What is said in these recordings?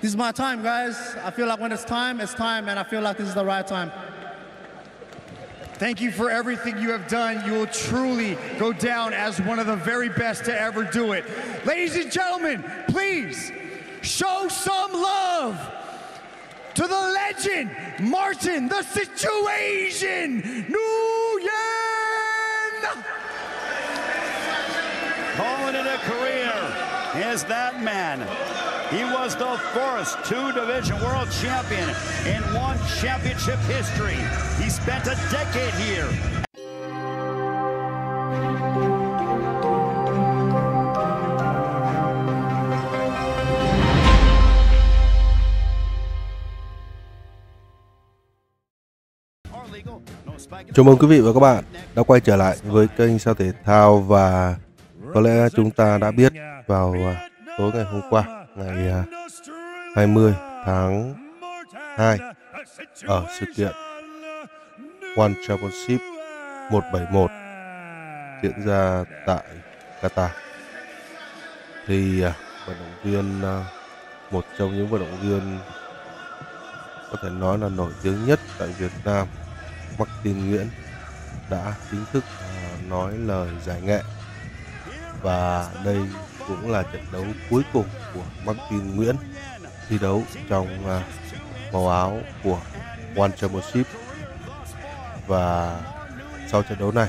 This is my time, guys. I feel like when it's time, and I feel like this is the right time. Thank you for everything you have done. You will truly go down as one of the very best to ever do it. Ladies and gentlemen, please show some love to the legend, Martin, the Situation Nguyen! Calling it a career is that man. He was the first two-division world champion in one championship history. He spent a decade here. Chào mừng quý vị và các bạn đã quay trở lại với kênh Sao Thể Thao, và có lẽ chúng ta đã biết vào tối ngày hôm qua, ngày 20 tháng 2 ở sự kiện One Championship 171 diễn ra tại Qatar, thì vận động viên, một trong những vận động viên có thể nói là nổi tiếng nhất tại Việt Nam, Martin Nguyễn, đã chính thức nói lời giải nghệ. Và đây cũng là trận đấu cuối cùng của Martin Nguyễn thi đấu trong màu áo của One Championship. Và sau trận đấu này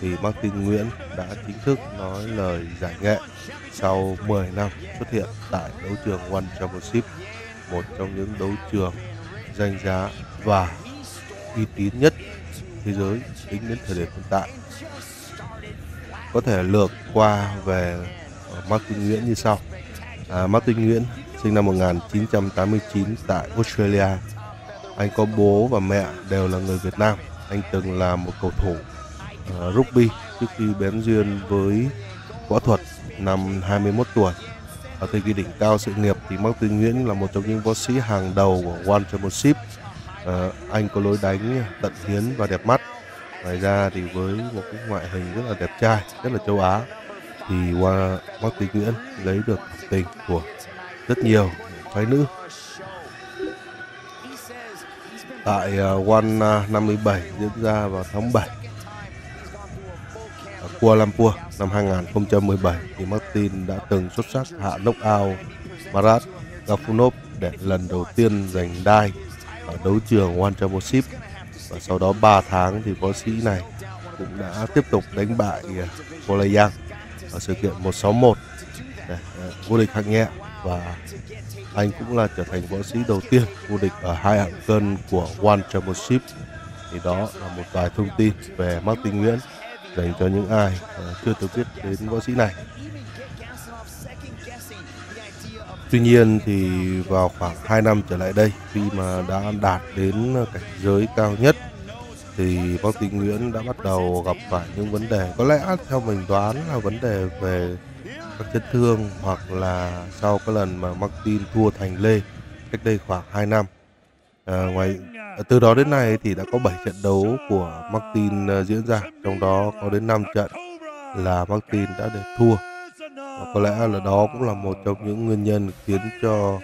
thì Martin Nguyễn đã chính thức nói lời giải nghệ sau 10 năm xuất hiện tại đấu trường One Championship, một trong những đấu trường danh giá và uy tín nhất thế giới tính đến thời điểm hiện tại. Có thể lược qua về Martin Nguyễn như sau. Martin Nguyễn sinh năm 1989 tại Australia. Anh có bố và mẹ đều là người Việt Nam. Anh từng là một cầu thủ rugby trước khi bén duyên với võ thuật năm 21 tuổi. Ở thời kỳ đỉnh cao sự nghiệp thì Martin Nguyễn là một trong những võ sĩ hàng đầu của One Championship. Anh có lối đánh tận hiến và đẹp mắt. Ngoài ra thì với một cái ngoại hình rất là đẹp trai, rất là châu Á, thì Martin Nguyễn lấy được cảm tình của rất nhiều phái nữ. Tại One 57 diễn ra vào tháng 7 ở Kuala Lumpur năm 2017 thì Martin đã từng xuất sắc hạ knockout Martin Gasanov để lần đầu tiên giành đai ở đấu trường One Championship. Và sau đó 3 tháng thì võ sĩ này cũng đã tiếp tục đánh bại Yang ở sự kiện 161 để vô địch hạng nhẹ, và anh cũng là trở thành võ sĩ đầu tiên vô địch ở 2 hạng cân của One Championship. Thì đó là một vài thông tin về Martin Nguyễn dành cho những ai chưa từng biết đến võ sĩ này. Tuy nhiên thì vào khoảng 2 năm trở lại đây, khi mà đã đạt đến cảnh giới cao nhất, thì Martin Nguyễn đã bắt đầu gặp phải những vấn đề, có lẽ theo mình đoán là vấn đề về các chấn thương, hoặc là sau cái lần mà Martin thua thành Lê cách đây khoảng 2 năm. Từ đó đến nay thì đã có 7 trận đấu của Martin diễn ra, trong đó có đến 5 trận là Martin đã để thua. Và có lẽ là đó cũng là một trong những nguyên nhân khiến cho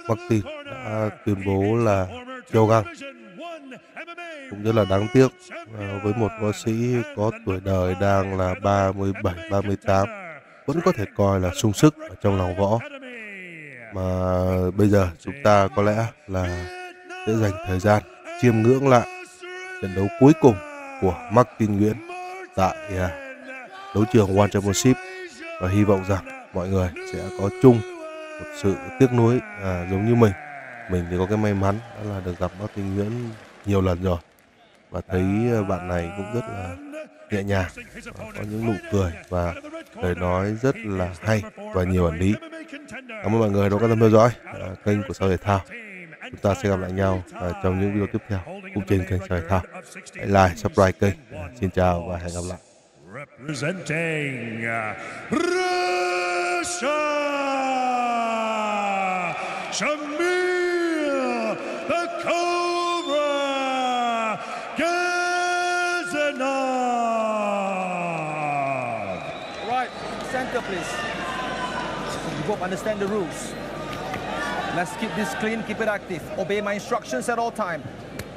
Martin đã tuyên bố là châu Găng. Cũng rất là đáng tiếc với một võ sĩ có tuổi đời đang là 37-38 vẫn có thể coi là sung sức ở trong lòng võ. Mà bây giờ chúng ta có lẽ là sẽ dành thời gian chiêm ngưỡng lại trận đấu cuối cùng của Martin Nguyễn tại đấu trường One Championship, và hy vọng rằng mọi người sẽ có chung một sự tiếc nuối giống như mình. Mình thì có cái may mắn đó là được gặp Martin Nguyễn nhiều lần rồi, và thấy bạn này cũng rất là nhẹ nhàng, có những nụ cười và lời nói rất là hay và nhiều ẩn ý. Cảm ơn mọi người đã quan tâm theo dõi kênh của Sao Thể Thao. Chúng ta sẽ gặp lại nhau trong những video tiếp theo cũng trên kênh Sao Thể Thao. Hãy like, subscribe kênh. Xin chào và hẹn gặp lại. Representing Russia, Shamil the Cobra Gasanov. Right, center please. You both understand the rules. Let's keep this clean, keep it active. Obey my instructions at all time.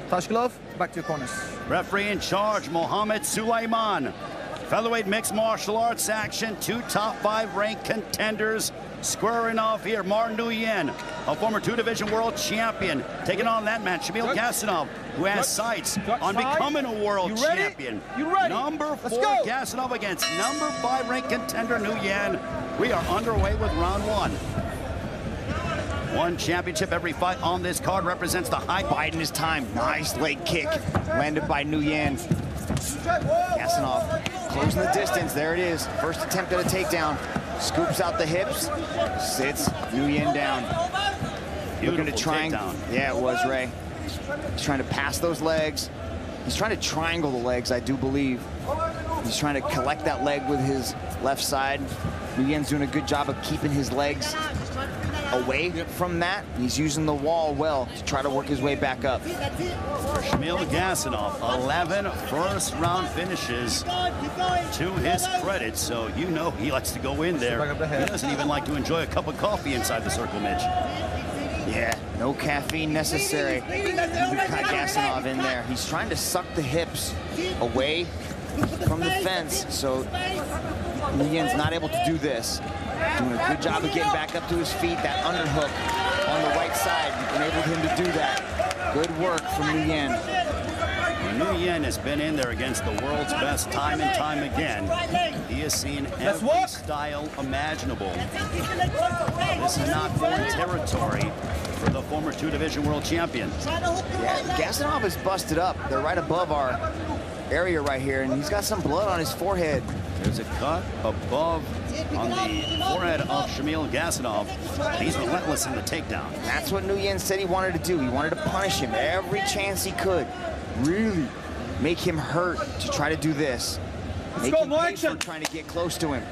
Touch glove, back to your corners. Referee in charge, Mohammed Suleiman. Featherweight mixed martial arts action. 2 top 5 ranked contenders squaring off here. Martin Nguyễn, a former 2-division world champion, taking on that man, Shamil Gasanov, who has sights on becoming a world champion. Number 4 Gasanov against number 5 ranked contender Nguyen. We are underway with round 1. One championship every fight on this card represents the high. Biding his time. Nice leg kick landed by Nguyen. Gasanov closing the distance. There it is. First attempt at a takedown. Scoops out the hips. Sits Nguyen down. Looking to triangle. Yeah, it was, Ray. He's trying to pass those legs. He's trying to triangle the legs, I do believe. He's trying to collect that leg with his left side. Nguyen's doing a good job of keeping his legs away from that. He's using the wall well to try to work his way back up. For Shamil Gasanov, 11 first-round finishes to his credit, so you know he likes to go in there. He doesn't even like to enjoy a cup of coffee inside the circle, Mitch. Yeah, no caffeine necessary. We've got Gasanov in there. He's trying to suck the hips away from the fence, so Nguyen's not able to do this. Doing a good job of getting back up to his feet. That underhook on the right side enabled him to do that. Good work from Nguyen. Nguyen has been in there against the world's best time and time again. He has seen every style imaginable. This is not foreign territory for the former 2-division world champion. Yeah, Gasanov is busted up. They're right above our area right here, and he's got some blood on his forehead. There's a cut above on the forehead of Shamil Gasanov. He's relentless in the takedown. That's what Nguyen said he wanted to do. He wanted to punish him every chance he could. Really make him hurt to try to do this. Make him pay for trying to get close to him.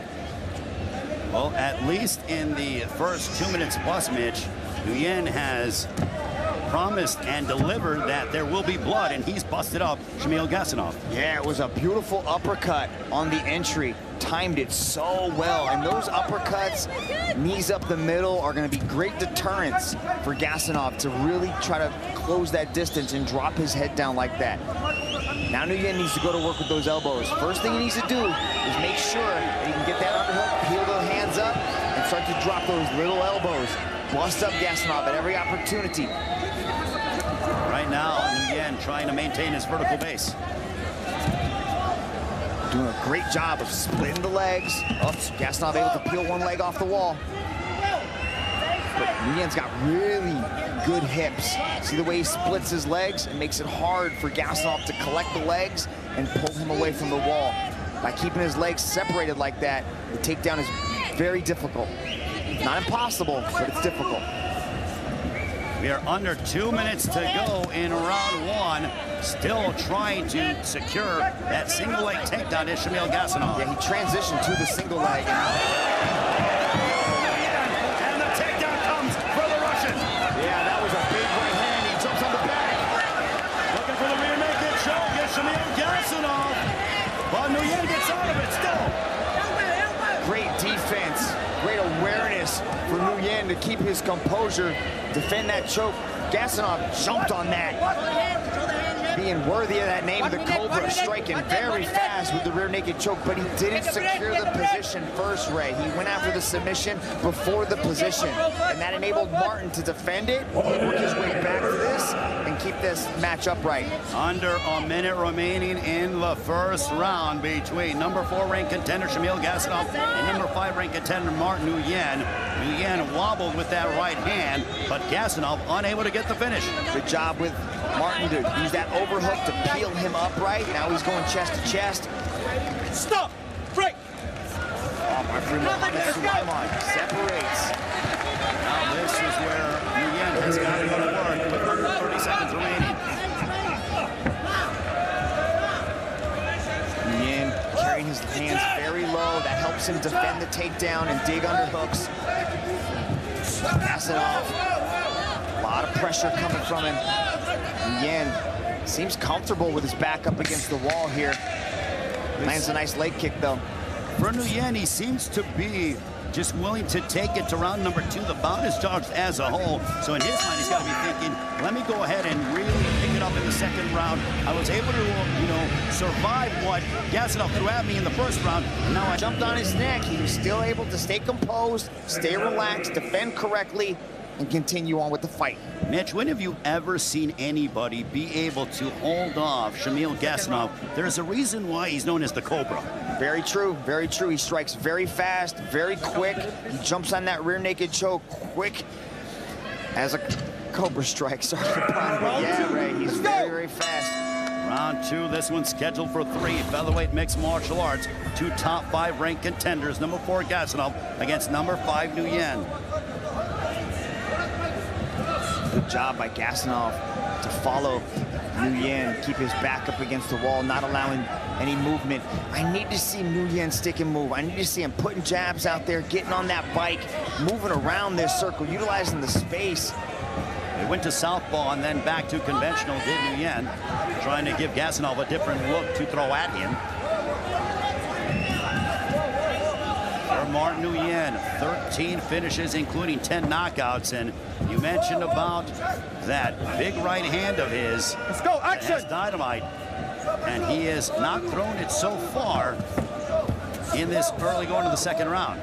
Well, at least in the first 2 minutes plus, Mitch, Nguyen has promised and delivered that there will be blood, and he's busted up Shamil Gasanov. Yeah, it was a beautiful uppercut on the entry. Timed it so well, and those uppercuts, knees up the middle, are going to be great deterrents for Gasanov to really try to close that distance and drop his head down like that. Now Nguyen needs to go to work with those elbows. First thing he needs to do is make sure that he can get that underhook, peel those hands up, and start to drop those little elbows. Bust up Gasanov at every opportunity. Right now, Nguyen trying to maintain his vertical base. Doing a great job of splitting the legs. Oh, Gasanov able to peel one leg off the wall. But Nguyen's got really good hips. See the way he splits his legs? It makes it hard for Gasanov to collect the legs and pull him away from the wall. By keeping his legs separated like that, the takedown is very difficult. Not impossible, but it's difficult. We are under 2 minutes to go in round 1. Still trying to secure that single leg takedown to Shamil Gasanov. Yeah, he transitioned to the single leg. And the takedown comes for the Russian. Yeah, that was a big right hand. He jumps on the back. Looking for the rear naked choke against Shamil Gasanov. But Nguyen gets out of it still. Great defense. Great awareness for Nguyen to keep his composure, defend that choke. Gasanov jumped on that. Being worthy of that name, the Cobra, striking very fast with the rear naked choke, but he didn't secure the position first, Ray. He went after the submission before the position, and that enabled Martin to defend it, work his way back to this, and keep this match upright. Under a minute remaining in the first round between number 4 ranked contender Shamil Gasanov and number 5 ranked contender Martin Nguyễn. Nguyen wobbled with that right hand, but Gasanov unable to get the finish. Good job with Martin to use that overhook to peel him upright. Now he's going chest to chest. Stop! Break! Oh, my friend Mohammed Suleiman separates. Now this is where Nguyen has got to go to work with under 30 seconds remaining. Nguyen carrying his hands very low. That helps him defend the takedown and dig underhooks. Gasanov. A lot of pressure coming from him. Nguyen seems comfortable with his back up against the wall here. Lands a nice leg kick, though. For Nguyen, he seems to be just willing to take it to round number 2. The bout is judged as a whole. So in his mind, he's got to be thinking, let me go ahead and really pick it up in the second round. I was able to, survive what Gasanov threw at me in the first round. And now I Jumped on his neck. He was still able to stay composed, stay relaxed, defend correctly, and continue on with the fight. Mitch, when have you ever seen anybody be able to hold off Shamil Gasanov? There's a reason why he's known as the Cobra. Very true, very true. He strikes very fast, very quick. He jumps on that rear naked choke quick as a Cobra strike. Sorry for the pun, but yeah, Ray, he's very, very fast. Round 2, this one's scheduled for 3 featherweight mixed martial arts. 2 top 5 ranked contenders. Number 4, Gasanov against number 5, Nguyen. Good job by Gasanov to follow Nguyen, keep his back up against the wall, not allowing any movement. I need to see Nguyen stick and move. I need to see him putting jabs out there, getting on that bike, moving around this circle, utilizing the space. They went to southpaw and then back to conventional, did Nguyen, trying to give Gasanov a different look to throw at him. For Martin Nguyen, 13 finishes, including 10 knockouts. And you mentioned about that big right hand of his. Let's go, action! Has dynamite. And he has not thrown it so far in this early going to the second round.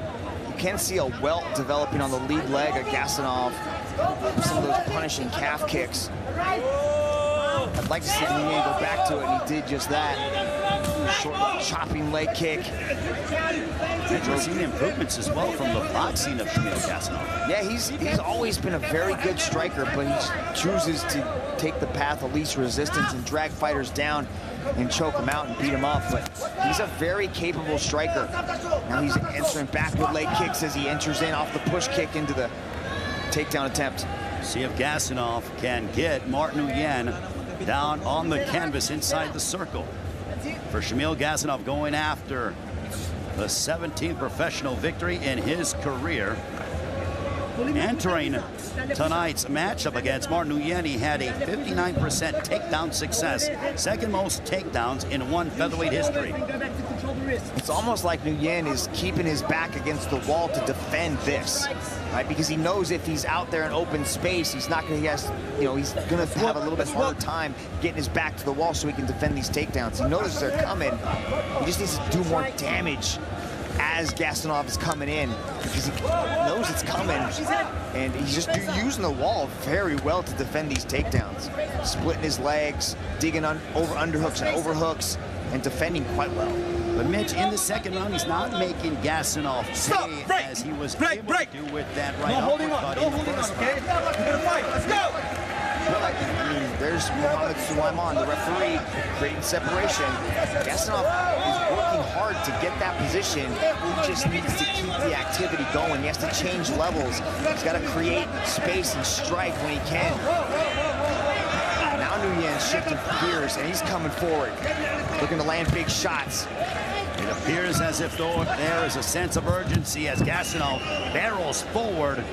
You can see a welt developing on the lead leg of Gasanov. Some of those punishing calf kicks. I'd like to see Nguyen go back to it, and he did just that. Short chopping leg kick. We've seen improvements as well from the boxing of Shamil Gasanov. Yeah, he's always been a very good striker, but he chooses to take the path of least resistance and drag fighters down and choke them out and beat them up. But he's a very capable striker. Now he's answering back with leg kicks as he enters in off the push kick into the takedown attempt. See if Gasanov can get Martin Nguyen down on the canvas inside the circle. For Shamil Gasanov going after the 17th professional victory in his career. Entering tonight's matchup against Martin Nguyen, he had a 59% takedown success, second most takedowns in one featherweight history. It's almost like Nguyen is keeping his back against the wall to defend this, right? Because he knows if he's out there in open space, he's not going to, he's going to have a little bit harder time getting his back to the wall so he can defend these takedowns. He knows they're coming. He just needs to do more damage as Gasanov is coming in, because he knows it's coming, and he's just using the wall very well to defend these takedowns. Splitting his legs, digging over underhooks and overhooks, and defending quite well. But Mitch, in the second round, he's not making Gasanov pay as he was able to do with that right uppercut in the first round. We're gonna fight, let's go! There's Mohamed Sulaiman, the referee, creating separation. Gasanov is working hard to get that position. He just needs to keep the activity going. He has to change levels. He's got to create space and strike when he can. Now Nguyen's shifting gears, and he's coming forward, looking to land big shots. It appears as if there is a sense of urgency as Gasanov barrels forward,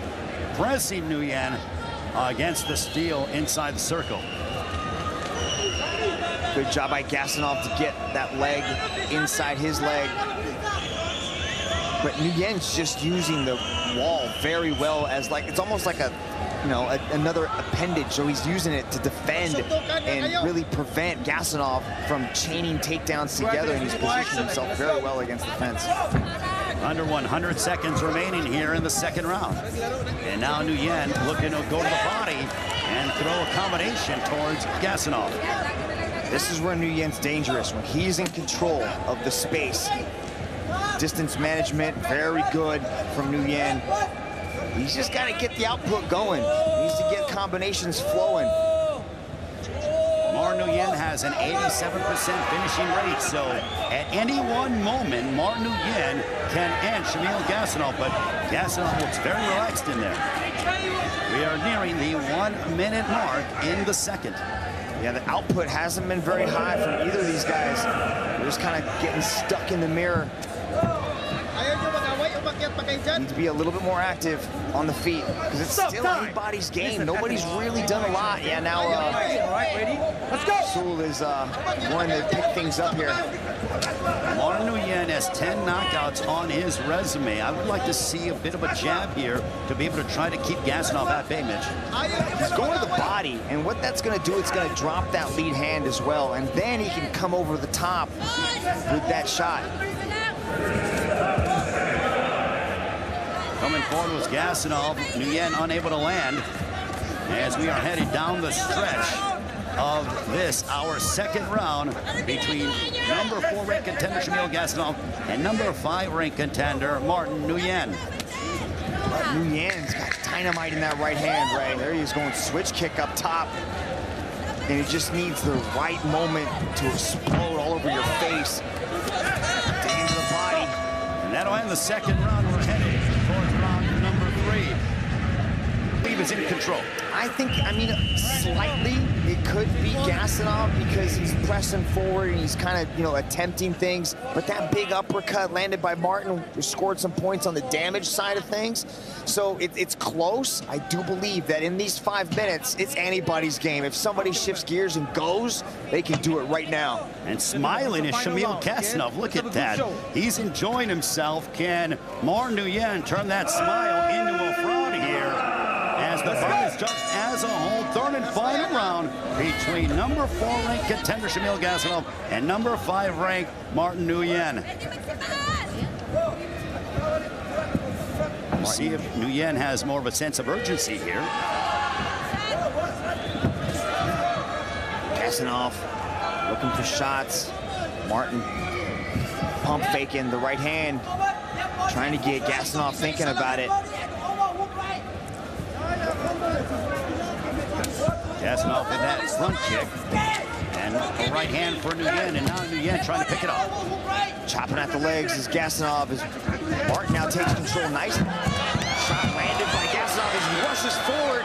pressing Nguyen against the steel inside the circle. Good job by Gasanov to get that leg inside his leg. But Nguyen's just using the wall very well as it's almost like another appendage. So he's using it to defend and really prevent Gasanov from chaining takedowns together, and he's positioned himself very well against the fence. Under 100 seconds remaining here in the second round. And now Nguyen looking to go to the body and throw a combination towards Gasanov. This is where Nguyen's dangerous, when he's in control of the space. Distance management, very good from Nguyen. He's just got to get the output going. He needs to get combinations flowing. Martin Nguyen has an 87% finishing rate, so at any one moment, Martin Nguyen can end Shamil Gasanov, but Gasanov looks very relaxed in there. We are nearing the 1 minute mark in the second. Yeah, the output hasn't been very high from either of these guys. They're just kind of getting stuck in the mirror. Need to be a little bit more active on the feet, because it's still anybody's game. Nobody's really done a lot. Yeah, now Sul is wanting to pick things up here. Martin Nguyen has 10 knockouts on his resume. I would like to see a bit of a jab here to be able to try to keep Gasanov at bay, Mitch. He's going to the body, and what that's going to do, it's going to drop that lead hand as well, and then he can come over the top with that shot. Coming forward was Gasanov. Nguyen unable to land as we are headed down the stretch of this, our second round between number 4 ranked contender Shamil Gasanov and number 5 ranked contender Martin Nguyen. Nguyen's got dynamite in that right hand, right? There he is going switch kick up top. And it just needs the right moment to explode all over your face. Dig into the body. And that'll end the second round. We're headed towards round number 3. I believe is in control. I think, I mean, slightly it could be Gasanov because he's pressing forward and he's kind of, you know, attempting things. But that big uppercut landed by Martin scored some points on the damage side of things. So it's close. I do believe that in these 5 minutes, it's anybody's game. If somebody shifts gears and goes, they can do it right now. And smiling is Shamil Gasanov. Look at that. He's enjoying himself. Can Martin Nguyen turn that smile into a frown here? As the fight is judged as a whole, third and final round between number 4 ranked contender Shamil Gasanov and number 5 ranked Martin Nguyen. We'll see if Nguyen has more of a sense of urgency here. Gasanov looking for shots. Martin pump faking the right hand, trying to get Gasanov thinking about it. Gasanov with that front kick. And a right hand for Nguyen, and now Nguyen trying to pick it up. Chopping at the legs is Gasanov. As Martin now takes control. Nice shot landed by Gasanov as he rushes forward.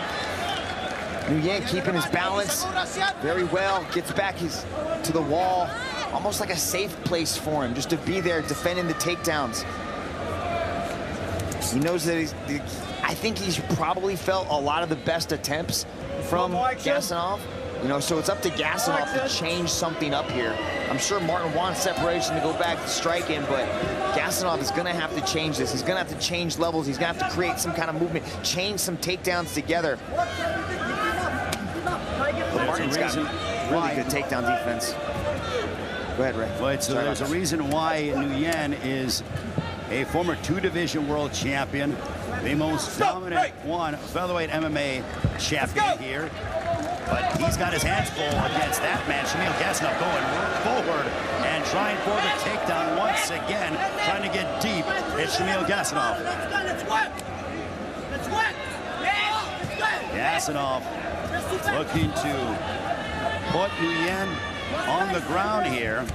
Nguyen keeping his balance very well. Gets back to the wall. Almost like a safe place for him, just to be there defending the takedowns. He knows that I think he's probably felt a lot of the best attempts from Gasanov. You know, so it's up to Gasanov to change something up here. I'm sure Martin wants separation to go back to striking, but Gasanov is going to have to change this. He's going to have to change levels. He's going to have to create some kind of movement, change some takedowns together. But Martin's got really good takedown defense. Go ahead, Ray. Right, so there's a reason why Nguyen is a former 2-division world champion, the most dominant featherweight MMA champion here. But he's got his hands full against that man. Shamil Gasanov going forward and trying for the takedown once again, trying to get deep. It's Shamil Gasanov. Gasanov looking to put Nguyen on the ground here.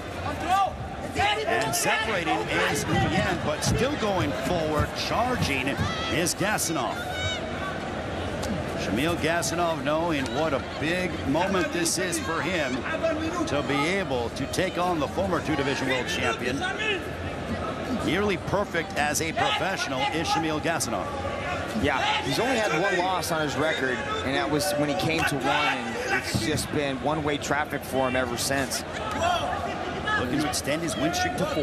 And separating is Nguyen, but still going forward, charging is Gasanov. Shamil Gasanov knowing what a big moment this is for him to be able to take on the former 2-division world champion. Nearly perfect as a professional is Shamil Gasanov. Yeah, he's only had 1 loss on his record, and that was when he came to 1, and it's just been one-way traffic for him ever since. Looking to extend his win streak to 4.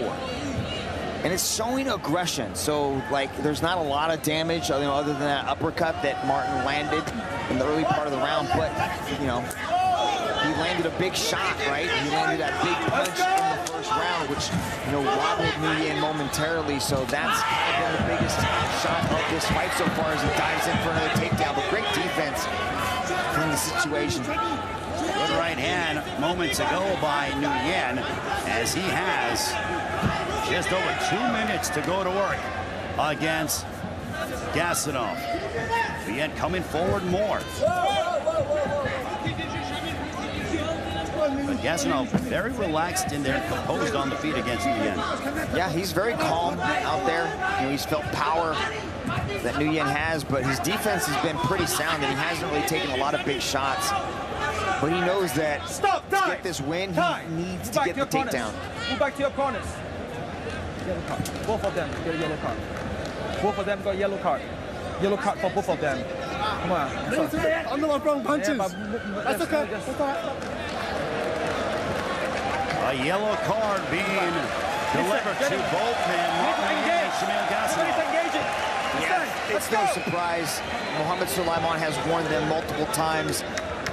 And it's showing aggression, so like there's not a lot of damage, you know, other than that uppercut that Martin landed in the early part of the round. But you know, he landed a big shot, right? He landed that big punch in the first round, which you know wobbled Nguyen momentarily. So that's kind of been the biggest shot of this fight so far as he dives in for another takedown. But great defense from the situation. Good right hand moments ago by Nguyen, as he has just over 2 minutes to go to work against Gasanov. Nguyen coming forward more. But Gasanov very relaxed in there and composed on the feet against Nguyen. Yeah, he's very calm out there. You know, he's felt power that Nguyen has, but his defense has been pretty sound, and he hasn't really taken a lot of big shots. But he knows that to get this win, he needs to get the takedown. Move back to your corners. Yellow card. Both of them get a yellow card. Both of them got yellow card. Yellow card for both of them. Come on. I'm the one throwing punches. Yeah, that's okay. A yellow card being delivered to both men, Martin Nguyễn and Shamil Gasanov. Yeah, it's no surprise. Mohammed Sulaiman has warned them multiple times.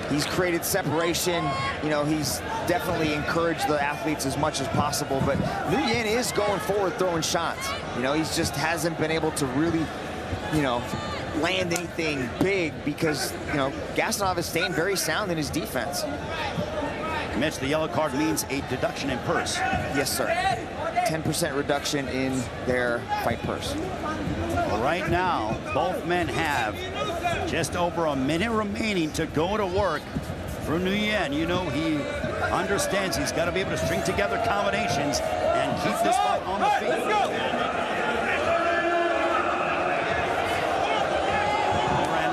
He's created separation. You know, he's definitely encouraged the athletes as much as possible. But Nguyen is going forward, throwing shots. You know, he just hasn't been able to really, you know, land anything big because, you know, Gasanov is staying very sound in his defense. Mitch, the yellow card means a deduction in purse. Yes, sir. 10% reduction in their fight purse. Right now, both men have just over a minute remaining to go to work. For Nguyen, you know, he understands he's got to be able to string together combinations and keep this fight on the feet. Overhand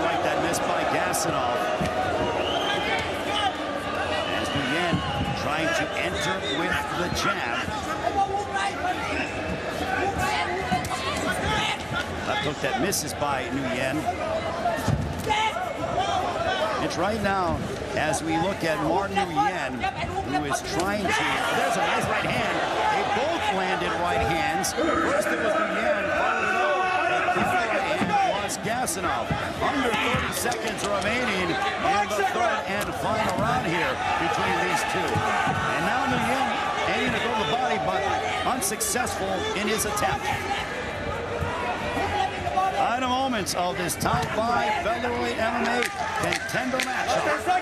right, that missed by Gasanov. As Nguyen trying to enter with the jab. Left hook that misses by Nguyen. It's right now, as we look at Martin Nguyen, who is trying to, there's a nice right hand. They both landed right hands. First it was Nguyen, followed up, and the right hand was Gasanov. Under 30 seconds remaining in the third and final round here between these two. And now Nguyen aiming to go to the body, but unsuccessful in his attempt. Final moments of this top 5 featherweight MMA contender match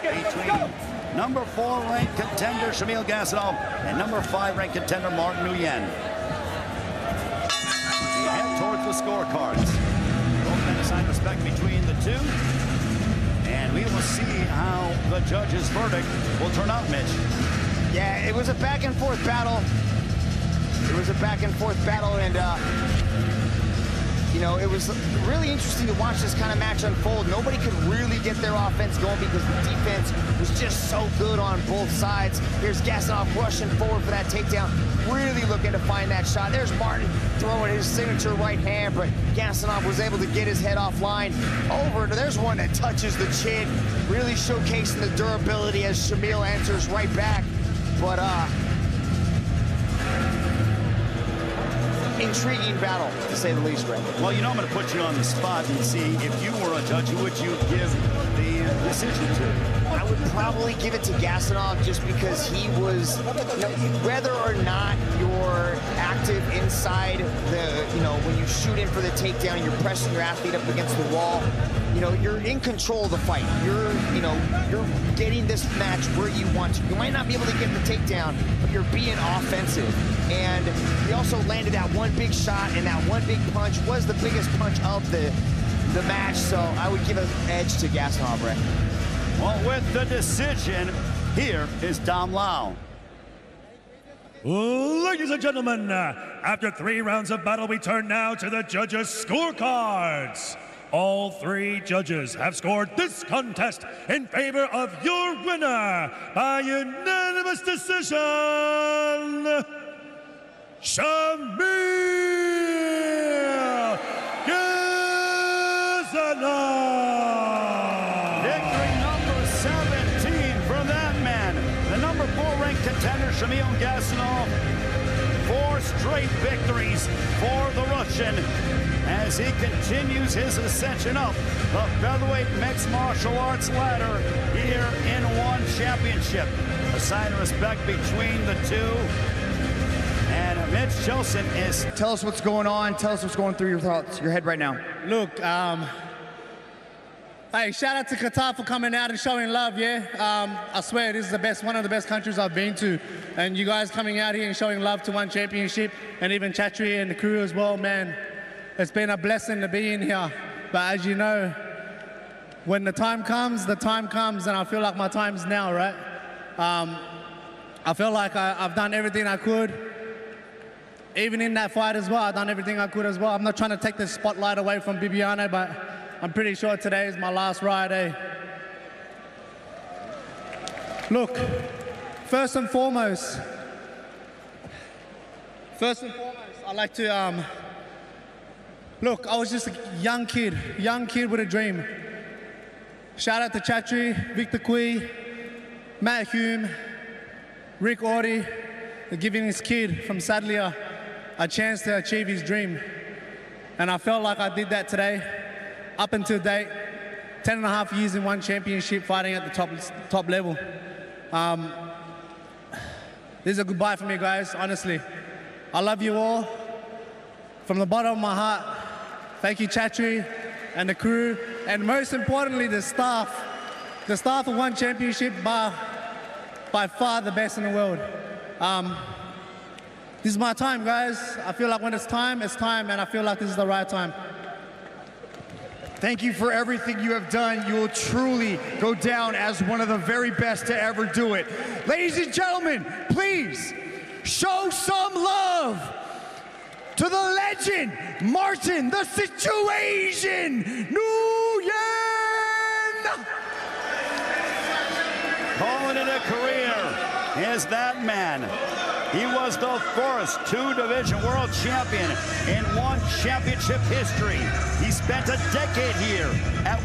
between number 4 ranked contender Shamil Gasanov and number 5 ranked contender Martin Nguyen. We head towards the scorecards. Both men assign respect between the two, and we will see how the judge's verdict will turn out, Mitch. Yeah, it was a back and forth battle. And you know, it was really interesting to watch this kind of match unfold. Nobody could really get their offense going because the defense was just so good on both sides. Here's Gasanov rushing forward for that takedown, really looking to find that shot. There's Martin throwing his signature right hand, but Gasanov was able to get his head offline. Over, there's one that touches the chin, really showcasing the durability as Shamil answers right back. But intriguing battle, to say the least, Ray. Well, you know, I'm going to put you on the spot and see if you were a judge, who would you give the decision to? I would probably give it to Gasanov just because he was, you know, whether or not you're active inside the, you know, when you shoot in for the takedown, you're pressing your athlete up against the wall, you know, you're in control of the fight. You're, you know, you're getting this match where you want to. You might not be able to get the takedown, but you're being offensive. And he also landed that one big shot, and that one big punch was the biggest punch of the match. So I would give an edge to Gasanov, Ray. Well, with the decision, here is Dom Lau. Ladies and gentlemen, after 3 rounds of battle, we turn now to the judges' scorecards. All 3 judges have scored this contest in favor of your winner by unanimous decision, Shamil Gasanov. Contender Shamil Gasanov, 4 straight victories for the Russian as he continues his ascension up the featherweight mixed martial arts ladder here in one championship. A sign of respect between the two. And Mitch Joseph is... Tell us what's going on. Tell us what's going through your head right now. Look, hey, shout out to Qatar for coming out and showing love, yeah? I swear, this is one of the best countries I've been to. And you guys coming out here and showing love to one championship, and even Chatri and the crew as well, man. It's been a blessing to be in here. But as you know, when the time comes, and I feel like my time's now, right? I feel like I've done everything I could. Even in that fight as well, I've done everything I could as well. I'm not trying to take the spotlight away from Bibiano, but I'm pretty sure today is my last ride, eh? Look, first and foremost, I'd like to, look, I was just a young kid with a dream. Shout out to Chatri, Victor Kui, Matt Hume, Rick Audie, giving this kid from Sadlia a chance to achieve his dream. And I felt like I did that today. Up until date, 10.5 years in one championship, fighting at the top level. This is a goodbye for me, guys, honestly. I love you all. From the bottom of my heart, thank you, Chatri, and the crew, and most importantly, the staff. The staff of one championship, by far the best in the world. This is my time, guys. I feel like when it's time, and I feel like this is the right time. Thank you for everything you have done. You will truly go down as one of the very best to ever do it. Ladies and gentlemen, please show some love to the legend, Martin, the Situation Nguyen! Calling it a career is that man. He was the first two-division world champion in one championship history. He spent a decade here at